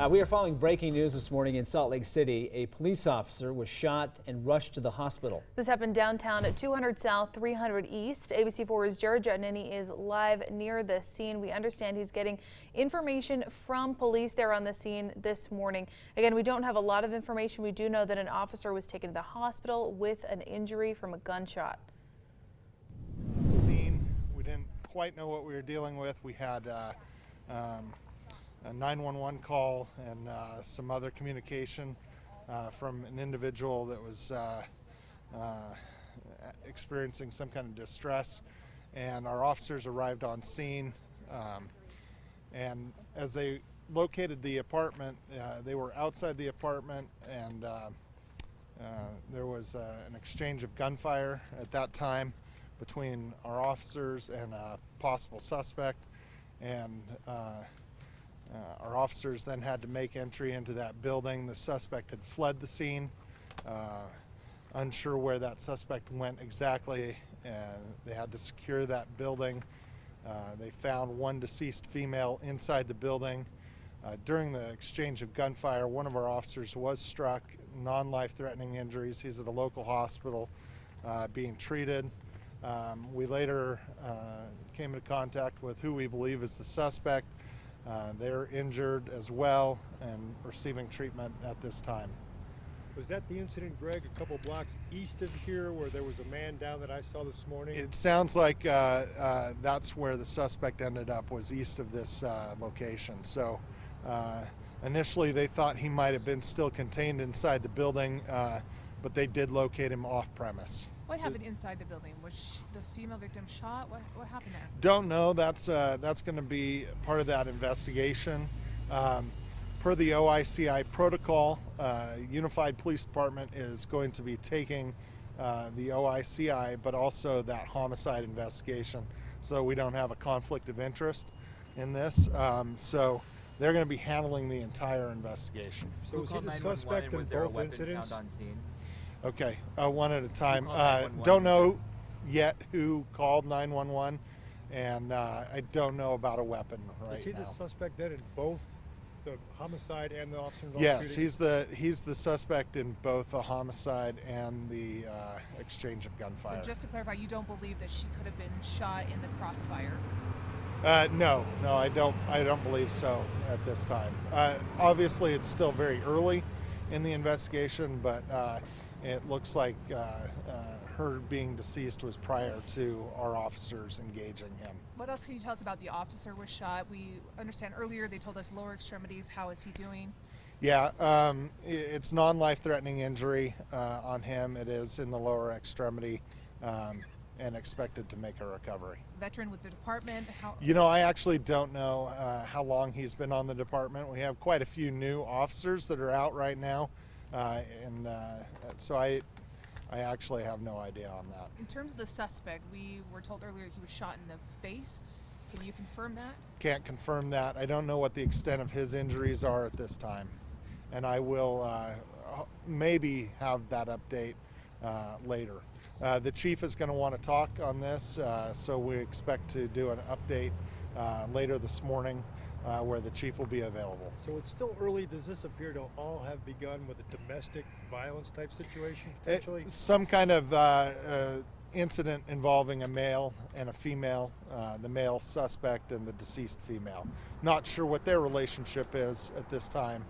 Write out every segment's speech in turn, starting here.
We are following breaking news this morning in Salt Lake City. A police officer was shot and rushed to the hospital. This happened downtown at 200 South, 300 East. ABC4's Jared Giannini is live near the scene. We understand he's getting information from police there on the scene this morning. Again, we don't have a lot of information. We do know that an officer was taken to the hospital with an injury from a gunshot. Scene, we didn't quite know what we were dealing with. We had a 911 call and some other communication from an individual that was experiencing some kind of distress, and our officers arrived on scene, and as they located the apartment, they were outside the apartment, and there was an exchange of gunfire at that time between our officers and a possible suspect, and our officers then had to make entry into that building. The suspect had fled the scene. Unsure where that suspect went exactly, they had to secure that building. They found one deceased female inside the building. During the exchange of gunfire, one of our officers was struck, non-life-threatening injuries. He's at a local hospital being treated. We later came into contact with who we believe is the suspect. They're injured as well and receiving treatment at this time. Was that the incident, Greg, a couple blocks east of here where there was a man down that I saw this morning? It sounds like that's where the suspect ended up, was east of this location. So initially they thought he might have been still contained inside the building, but they did locate him off premise. What happened inside the building? Was the female victim shot? What happened there? Don't know. That's going to be part of that investigation. Per the OICI protocol, Unified Police Department is going to be taking the OICI, but also that homicide investigation, so we don't have a conflict of interest in this. So they're going to be handling the entire investigation. So was he the suspect in both incidents? Okay, one at a time. Don't know yet who called 911, and I don't know about a weapon right now. Is he the suspect then in both the homicide and the officer involved? Yes, he's the suspect in both the homicide and the exchange of gunfire. So just to clarify, you don't believe that she could have been shot in the crossfire? No, I don't believe so at this time. Obviously, it's still very early in the investigation, but it looks like her being deceased was prior to our officers engaging him. What else can you tell us about the officer was shot? We understand earlier they told us lower extremities. How is he doing? Yeah, it's non-life-threatening injury on him. It is in the lower extremity, and expected to make a recovery. Veteran with the department? You know, I actually don't know how long he's been on the department. We have quite a few new officers that are out right now. So I actually have no idea on that. In terms of the suspect, we were told earlier he was shot in the face. Can you confirm that? Can't confirm that. I don't know what the extent of his injuries are at this time, and I will maybe have that update later. The chief is going to want to talk on this, so we expect to do an update later this morning, where the chief will be available. So it's still early. Does this appear to all have begun with a domestic violence type situation, potentially? Some kind of incident involving a male and a female, the male suspect and the deceased female. Not sure what their relationship is at this time.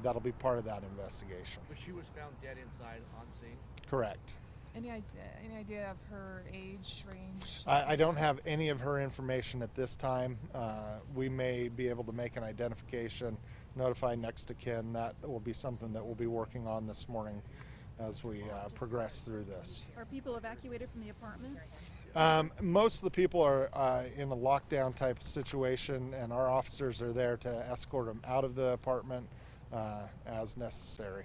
That'll be part of that investigation. But she was found dead inside on scene? Correct. Any idea of her age, range? I don't have any of her information at this time. We may be able to make an identification, notify next of kin. That will be something that we'll be working on this morning as we progress through this. Are people evacuated from the apartment? Most of the people are in a lockdown type situation, and our officers are there to escort them out of the apartment as necessary.